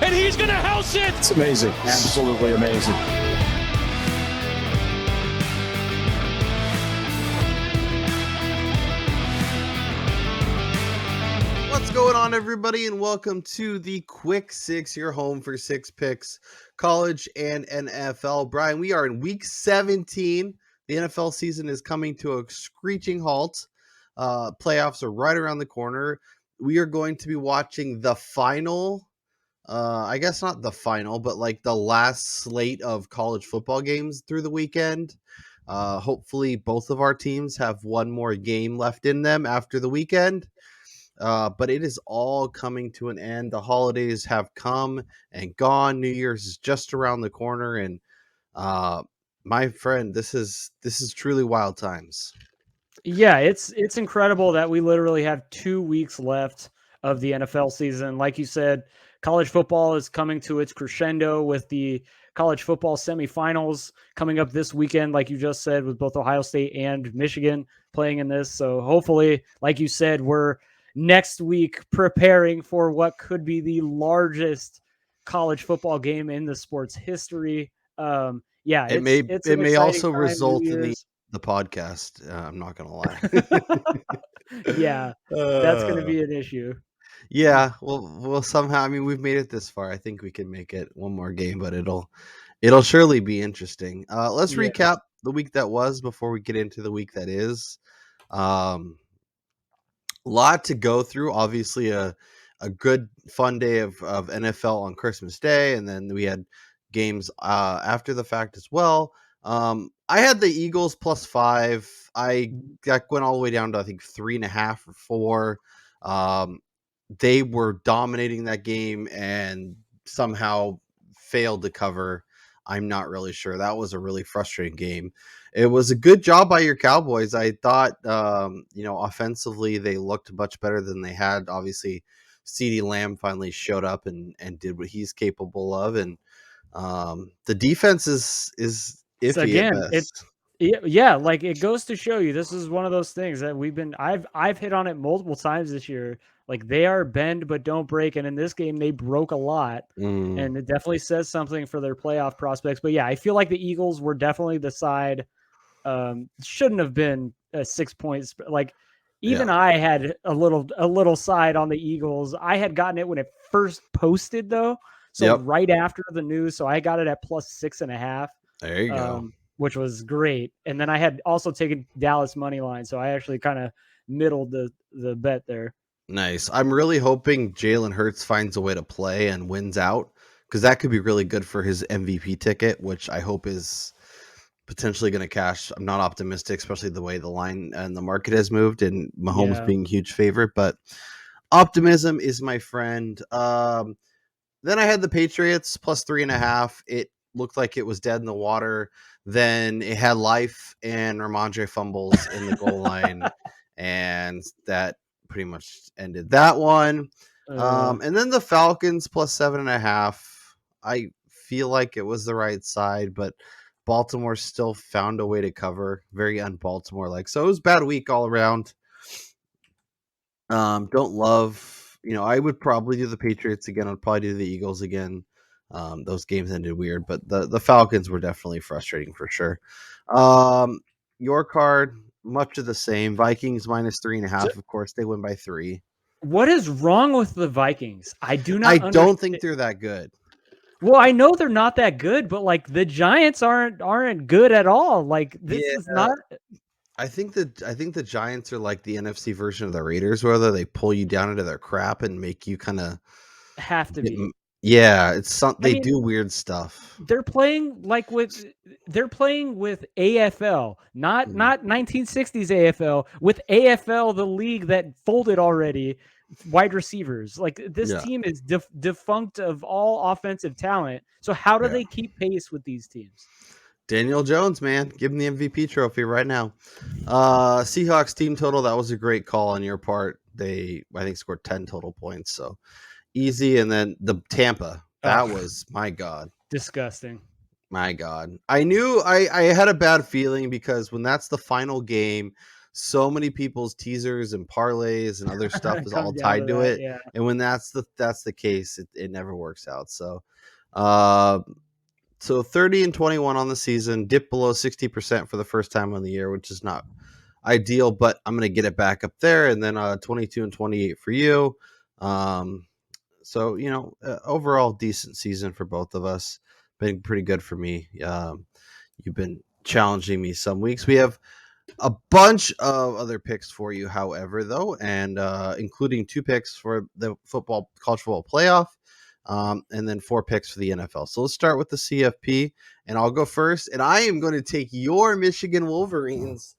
and he's going to house it. It's amazing. Absolutely amazing. What's going on, everybody, and welcome to the Quick Six, your home for six picks, college and NFL. Brian, we are in week 17. The NFL season is coming to a screeching halt. Playoffs are right around the corner. We are going to be watching the final, I guess not the final, but like the last slate of college football games through the weekend. Hopefully both of our teams have one more game left in them after the weekend. But it is all coming to an end. The holidays have come and gone. New Year's is just around the corner, and my friend, this is truly wild times. Yeah, it's incredible that we literally have 2 weeks left of the NFL season. Like you said, college football is coming to its crescendo with the college football semifinals coming up this weekend, like you just said, with both Ohio State and Michigan playing in this. So hopefully, like you said, we're next week preparing for what could be the largest college football game in the sport's history. Yeah, It may also result in the podcast. I'm not gonna lie. Yeah, that's going to be an issue. Yeah, we'll somehow. I mean, we've made it this far. I think we can make it one more game, but it'll surely be interesting. Let's recap the week that was before we get into the week that is. Lot to go through. Obviously, a good fun day of NFL on Christmas Day, and then we had games after the fact as well. I had the Eagles +5. I went all the way down to I think 3.5 or 4. They were dominating that game and somehow failed to cover. I'm not really sure. That was a really frustrating game. It was a good job by your Cowboys. I thought, offensively they looked much better than they had. Obviously, CeeDee Lamb finally showed up and did what he's capable of, and the defense is iffy Again, at best. Yeah, like it goes to show you this is one of those things that I've hit on it multiple times this year. Like they are bend but don't break, and in this game they broke a lot, and it definitely says something for their playoff prospects. But yeah, I feel like the Eagles were definitely the side. Shouldn't have been 6 points. Like even I had a little side on the Eagles. I had gotten it when it first posted though, so right after the news. So I got it at +6.5. There you go. Which was great. And then I had also taken Dallas money line, so I actually kind of middled the bet there. Nice. I'm really hoping Jalen Hurts finds a way to play and wins out, because that could be really good for his MVP ticket, which I hope is potentially going to cash. I'm not optimistic, especially the way the line and the market has moved and Mahomes being a huge favorite, but optimism is my friend. Then I had the Patriots +3.5. It looked like it was dead in the water. Then it had life, and Ramondre fumbles in the goal line, and that pretty much ended that one. And then the Falcons +7.5. I feel like it was the right side, but Baltimore still found a way to cover. Very un-Baltimore like. So it was a bad week all around. Don't love, I would probably do the Patriots again. I'd probably do the Eagles again. Those games ended weird, but the Falcons were definitely frustrating for sure. Your card, much of the same. Vikings -3.5. Of course, they win by 3. What is wrong with the Vikings? I don't think they're that good. Well, I know they're not that good, but like the Giants aren't good at all. Like this is not. I think the Giants are like the NFC version of the Raiders, whether they pull you down into their crap and make you kind of have to be. Yeah, they do weird stuff. They're playing with AFL, not 1960s AFL, with AFL, the league that folded already. Wide receivers, like this team is defunct of all offensive talent. So how do they keep pace with these teams? Daniel Jones, man, give him the MVP trophy right now. Seahawks team total, that was a great call on your part. They, I think, scored 10 total points, so easy. And then the Tampa, that was, my God, disgusting. My God, I knew I had a bad feeling because when that's the final game, so many people's teasers and parlays and other stuff is all Comes down to tied to that, it. yeah. And when that's the case, it never works out. Uh, so 30 and 21 on the season, dipped below 60% for the first time on the year, which is not ideal, but I'm going to get it back up there. And then 22 and 28 for you. So, overall decent season for both of us. Been pretty good for me. You've been challenging me some weeks. We have a bunch of other picks for you, however, though, and including 2 picks for the college football playoff, and then 4 picks for the NFL. So let's start with the CFP, and I'll go first. And I am going to take your Michigan Wolverines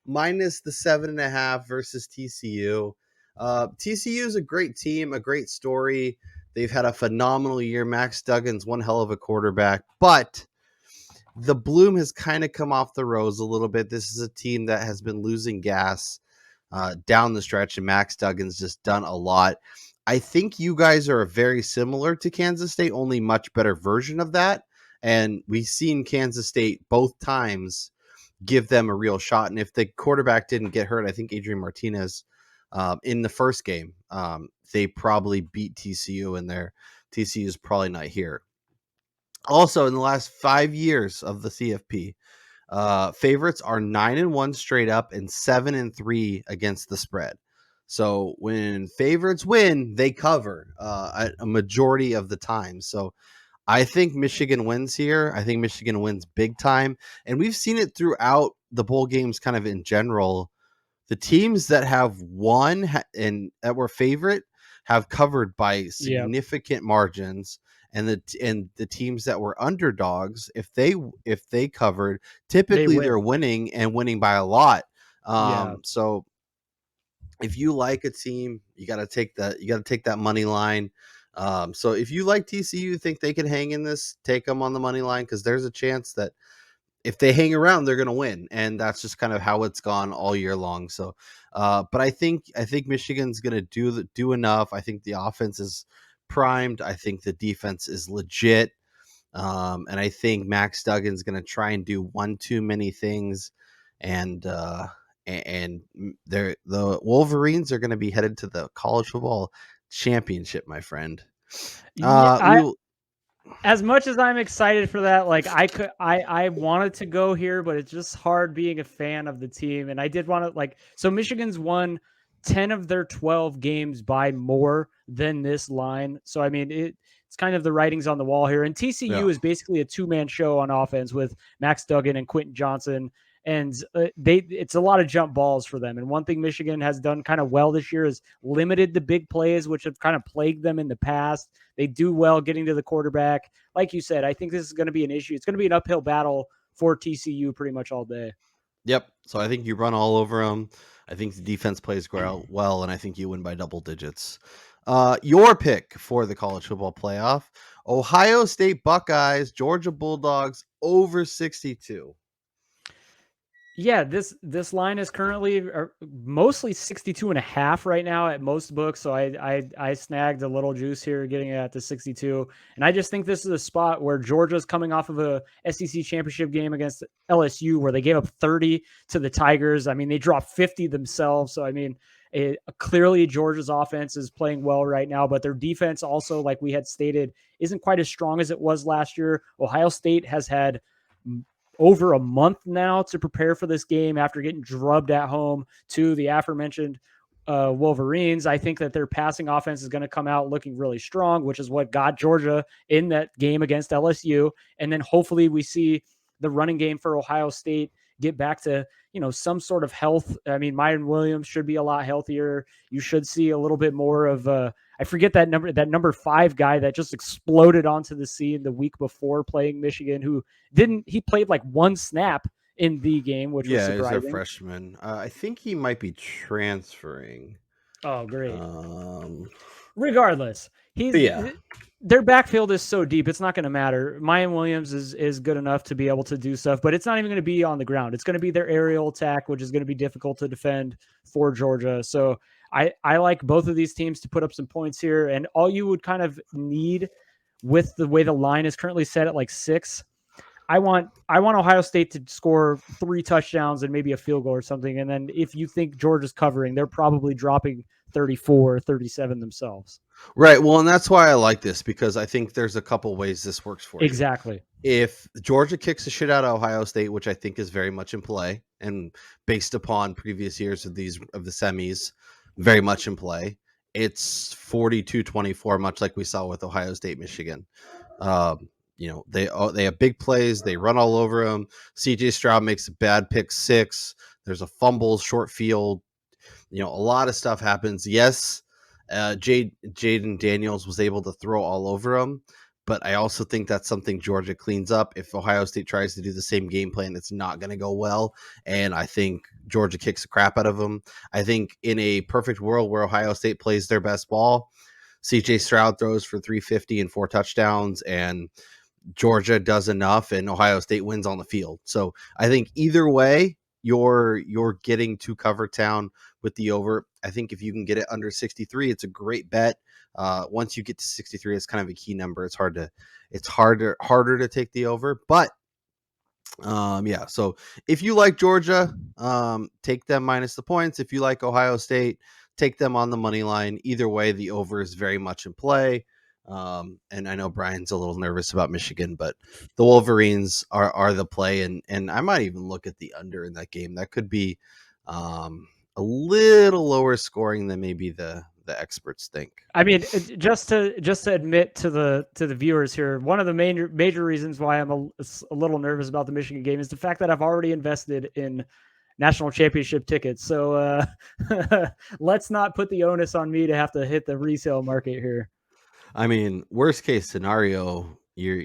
minus the 7.5 versus TCU. TCU is a great team, a great story. They've had a phenomenal year. Max Duggan's one hell of a quarterback, but the bloom has kind of come off the rose a little bit. This is a team that has been losing gas down the stretch, and Max Duggan's just done a lot. I think you guys are very similar to Kansas State, only much better version of that. And we've seen Kansas State both times give them a real shot. And if the quarterback didn't get hurt, I think Adrian Martinez in the first game, they probably beat TCU, and TCU is probably not here. Also, in the last 5 years of the CFP, favorites are 9-1 straight up and 7-3 against the spread. So when favorites win, they cover a majority of the time. So I think Michigan wins here. I think Michigan wins big time. And we've seen it throughout the bowl games kind of in general. The teams that have won and that were favorite have covered by significant margins. And the teams that were underdogs, if they covered, typically they're winning and winning by a lot. So if you like a team, you got to take that money line. So if you like TCU, think they can hang in this, take them on the money line, because there's a chance that if they hang around, they're going to win, and that's just kind of how it's gone all year long. So, but I think Michigan's going to do enough. I think the offense is primed. I think the defense is legit, and I think Max Duggan's going to try and do one too many things, and the Wolverines are going to be headed to the college football championship, my friend. As much as I'm excited for that, like I wanted to go here, but it's just hard being a fan of the team. And I did want to so Michigan's won 10 of their 12 games by more than this line. So, I mean, it's kind of the writings on the wall here. And TCU is basically a 2-man show on offense with Max Duggan and Quentin Johnson. And it's a lot of jump balls for them. And one thing Michigan has done kind of well this year is limited the big plays, which have kind of plagued them in the past. They do well getting to the quarterback. Like you said, I think this is going to be an issue. It's going to be an uphill battle for TCU pretty much all day. Yep. So I think you run all over them. I think the defense plays well, and I think you win by double digits. Your pick for the college football playoff: Ohio State Buckeyes, Georgia Bulldogs over 62. Yeah, this line is currently mostly 62.5 right now at most books. So I snagged a little juice here, getting it at the 62. And I just think this is a spot where Georgia's coming off of a SEC championship game against LSU, where they gave up 30 to the Tigers. I mean, they dropped 50 themselves. So I mean, clearly Georgia's offense is playing well right now, but their defense also, like we had stated, isn't quite as strong as it was last year. Ohio State has had over a month now to prepare for this game after getting drubbed at home to the aforementioned Wolverines. I think that their passing offense is going to come out looking really strong, which is what got Georgia in that game against LSU. And then hopefully we see the running game for Ohio State get back to, some sort of health. I mean, Myron Williams should be a lot healthier. You should see a little bit more of I forget that number 5 guy that just exploded onto the scene the week before playing Michigan, he played like 1 snap in the game, which was surprising. He's a freshman. I think he might be transferring. Oh, great. Regardless, their backfield is so deep, it's not going to matter. Mayan Williams is good enough to be able to do stuff, but it's not even going to be on the ground. It's going to be their aerial attack, which is going to be difficult to defend for Georgia. So I like both of these teams to put up some points here, and all you would kind of need with the way the line is currently set at like 6, I want Ohio State to score 3 touchdowns and maybe a field goal or something. And then if you think Georgia's covering, they're probably dropping 34, 37 themselves. Right. Well, and that's why I like this, because I think there's a couple ways this works for you. Exactly. If Georgia kicks the shit out of Ohio State, which I think is very much in play, and based upon previous years of the semis, very much in play, it's 42-24, much like we saw with Ohio State, Michigan. They have big plays. They run all over them. CJ Stroud makes a bad pick 6. There's a fumble, short field. A lot of stuff happens. Yes, Jaden Daniels was able to throw all over him, but I also think that's something Georgia cleans up. If Ohio State tries to do the same game plan, it's not going to go well, and I think Georgia kicks the crap out of them. I think in a perfect world where Ohio State plays their best ball, CJ Stroud throws for 350 and 4 touchdowns, and Georgia does enough, and Ohio State wins on the field. So I think either way, you're getting to cover town with the over. I think if you can get it under 63, it's a great bet. Once you get to 63, it's kind of a key number. It's harder to take the over, but yeah. So if you like Georgia, take them minus the points. If you like Ohio State, take them on the money line. Either way, the over is very much in play. And I know Brian's a little nervous about Michigan, but the Wolverines are the play, and I might even look at the under in that game. That could be a little lower scoring than maybe the experts think. I mean, just to admit to the viewers here, one of the major reasons why I'm a little nervous about the Michigan game is the fact that I've already invested in national championship tickets. So let's not put the onus on me to have to hit the resale market here. I mean, worst case scenario, you're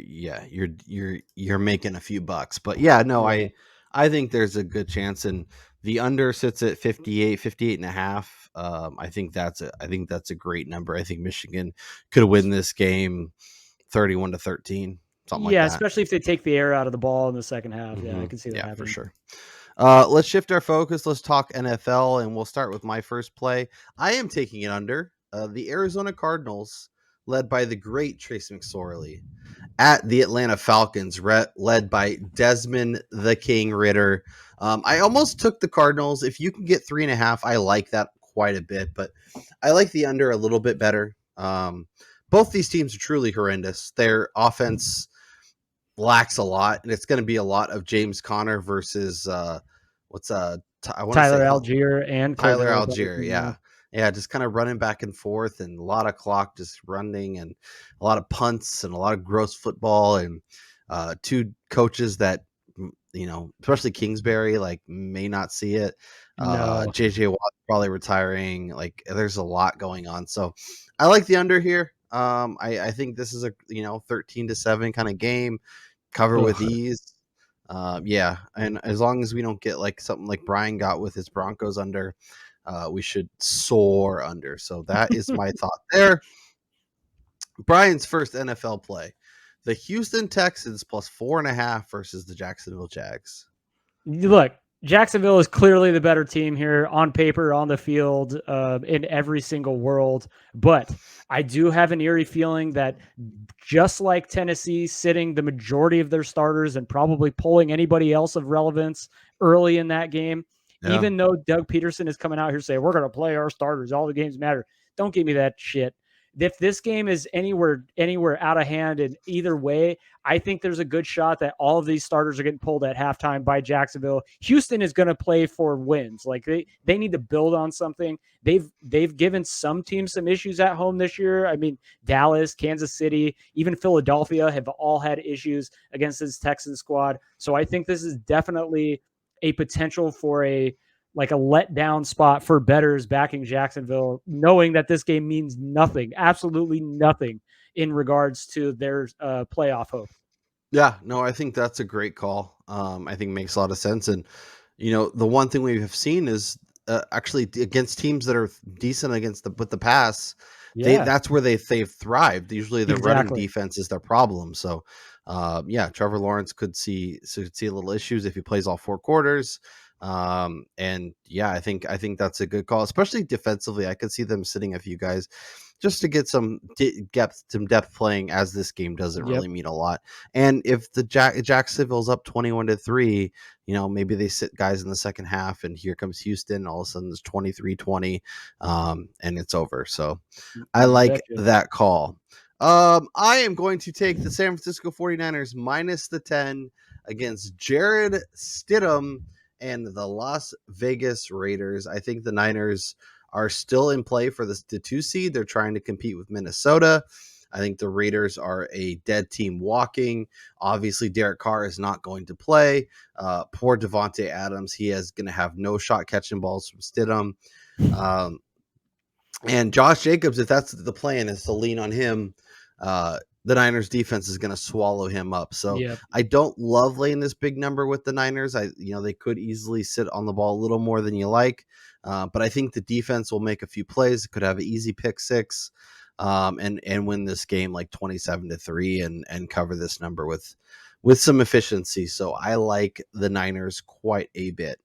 making a few bucks, but yeah, no, Yeah. I think there's a good chance, and the under sits at 58 and a half. I think that's a great number. I think Michigan could win this game 31-13, something like that. Especially if they take the air out of the ball in the second half. Mm-hmm. Yeah, I can see that happening. For sure. Let's shift our focus. Let's talk NFL, and we'll start with my first play. I am taking it under the Arizona Cardinals, led by the great Trace McSorley, at the Atlanta Falcons, led by Desmond the King Ritter. I almost took the Cardinals. If you can get 3.5, I like that quite a bit, but I like the under a little bit better. Both these teams are truly horrendous. Their offense lacks a lot, and it's going to be a lot of James Conner versus Tyler Algier and Tyler Algier. Yeah, just kind of running back and forth, and a lot of clock just running, and a lot of punts, and a lot of gross football, and 2 coaches that, especially Kingsbury, may not see it. No. JJ Watt probably retiring. There's a lot going on, so I like the under here. I think this is a 13-7 kind of game. Cover with ease. Yeah, and as long as we don't get something like Brian got with his Broncos under, we should soar under. So that is my thought there. Brian's first NFL play: the Houston Texans plus 4.5 versus the Jacksonville Jags. Look, Jacksonville is clearly the better team here on paper, on the field, in every single world. But I do have an eerie feeling that just like Tennessee sitting the majority of their starters and probably pulling anybody else of relevance early in that game, even though Doug Peterson is coming out here saying, we're going to play our starters, all the games matter. Don't give me that shit. If this game is anywhere out of hand in either way, I think there's a good shot that all of these starters are getting pulled at halftime by Jacksonville. Houston is going to play for wins. They need to build on something. They've given some teams some issues at home this year. I mean, Dallas, Kansas City, even Philadelphia have all had issues against this Texans squad. So I think this is definitely a potential for a letdown spot for bettors backing Jacksonville, knowing that this game means nothing, absolutely nothing in regards to their playoff hope. Yeah, no, I think that's a great call. I think it makes a lot of sense. And, the one thing we have seen is actually against teams that are decent with the pass, that's where they've thrived. Usually the running defense is their problem. So, Trevor Lawrence could see a little issues if he plays all 4 quarters. And yeah, I think that's a good call, especially defensively. I could see them sitting a few guys. just to get some depth playing, as this game doesn't really mean a lot. And if the Jacksonville's up 21-3, maybe they sit guys in the second half, and here comes Houston. All of a sudden, it's 23-20, and it's over. So I like that call. I am going to take the San Francisco 49ers minus the 10 against Jared Stidham and the Las Vegas Raiders. I think the Niners are still in play for the 2 seed. They're trying to compete with Minnesota. I think the Raiders are a dead team walking. Obviously, Derek Carr is not going to play. Poor Devontae Adams. He is going to have no shot catching balls from Stidham. And Josh Jacobs, if that's the plan, is to lean on him, the Niners defense is going to swallow him up. So I don't love laying this big number with the Niners. They could easily sit on the ball a little more than you like. But I think the defense will make a few plays. It could have an easy pick six, and win this game like 27-3 and cover this number with some efficiency. So I like the Niners quite a bit.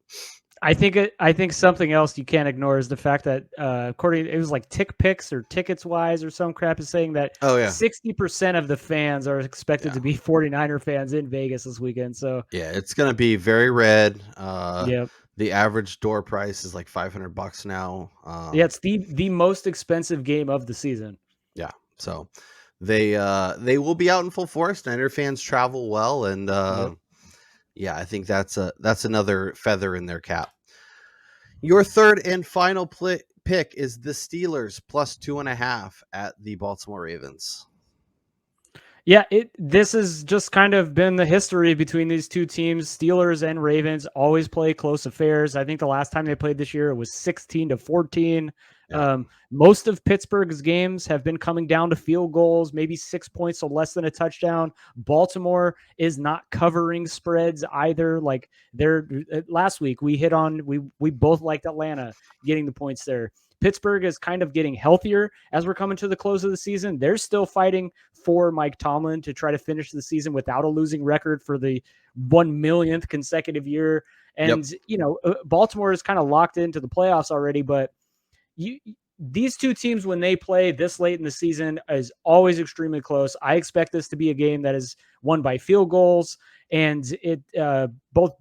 I think something else you can't ignore is the fact that according, it was like Tick Picks or Tickets Wise or some crap is saying that 60% of the fans are expected to be 49er fans in Vegas this weekend. So it's going to be very red. The average door price is like $500 now. It's the most expensive game of the season. Yeah, so they will be out in full force. Niner fans travel well, and I think that's another feather in their cap. Your third and final pick is the Steelers plus 2.5 at the Baltimore Ravens. Yeah, this has just kind of been the history between these two teams. Steelers and Ravens always play close affairs. I think the last time they played this year, it was 16-14. Yeah. Most of Pittsburgh's games have been coming down to field goals, maybe 6 points, so less than a touchdown. Baltimore is not covering spreads either. Like last week, we both liked Atlanta getting the points there. Pittsburgh is kind of getting healthier as we're coming to the close of the season. They're still fighting for Mike Tomlin to try to finish the season without a losing record for the 1 millionth consecutive year. And, Baltimore is kind of locked into the playoffs already, but these two teams, when they play this late in the season, is always extremely close. I expect this to be a game that is won by field goals, and both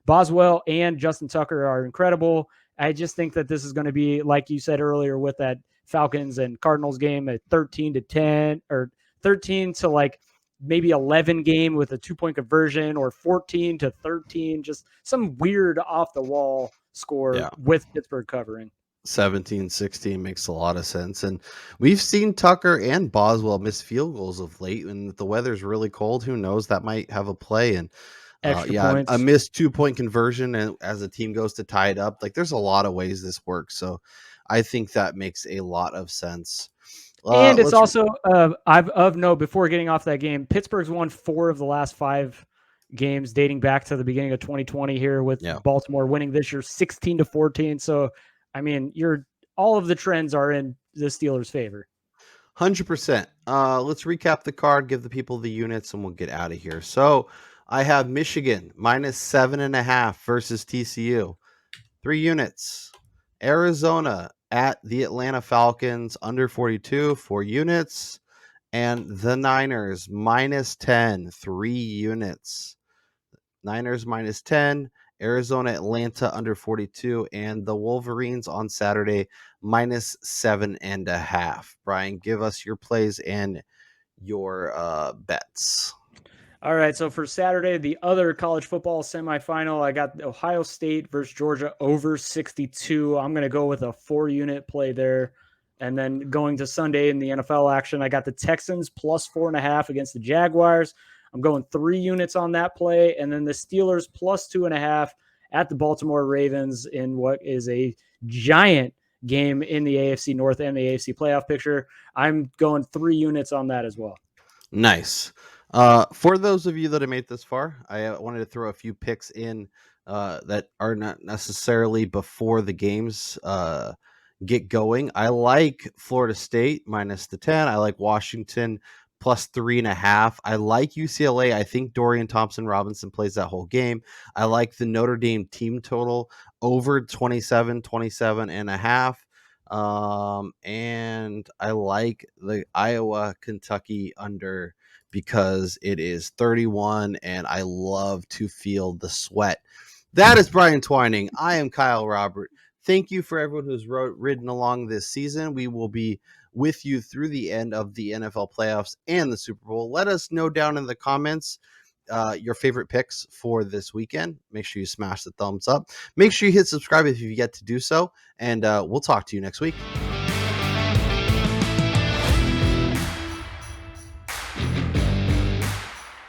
Boswell and Justin Tucker are incredible. I just think that this is going to be, like you said earlier, with that Falcons and Cardinals game at 13-10 or 13 to like maybe 11 game with a 2-point conversion, or 14-13, just some weird off the wall score with Pittsburgh covering. 17-16 makes a lot of sense. And we've seen Tucker and Boswell miss field goals of late, and if the weather's really cold, who knows, that might have a play. And extra points. A missed 2-point conversion, and as the team goes to tie it up, like there's a lot of ways this works. So I think that makes a lot of sense. And it's also of note, before getting off that game, Pittsburgh's won 4 of the last 5 games dating back to the beginning of 2020 here, with Baltimore winning this year 16-14. So I mean, all of the trends are in the Steelers' favor. 100%. Let's recap the card, give the people the units, and we'll get out of here. So I have Michigan minus 7.5 versus TCU, 3 units. Arizona at the Atlanta Falcons under 42, 4 units. And the Niners minus 10, 3 units. Niners minus 10. Arizona, Atlanta under 42, and the Wolverines on Saturday minus 7.5. Brian, give us your plays and your bets. All right, so for Saturday, the other college football semifinal, I got Ohio State versus Georgia over 62. I'm going to go with a 4-unit play there. And then going to Sunday in the NFL action, I got the Texans plus 4.5 against the Jaguars. I'm going 3 units on that play. And then the Steelers plus 2.5 at the Baltimore Ravens in what is a giant game in the AFC North and the AFC playoff picture. I'm going 3 units on that as well. Nice. For those of you that have made this far, I wanted to throw a few picks in that are not necessarily before the games get going. I like Florida State minus the 10. I like Washington plus 3.5. I like UCLA. I think Dorian Thompson-Robinson plays that whole game. I like the Notre Dame team total over 27.5. And I like the Iowa Kentucky under because it is 31 and I love to feel the sweat. That is Brian Twining. I am Kyle Robert. Thank you for everyone who's ridden along this season. We will be with you through the end of the NFL playoffs and the Super Bowl. Let us know down in the comments your favorite picks for this weekend. Make sure you smash the thumbs up. Make sure you hit subscribe if you've yet to do so. And we'll talk to you next week.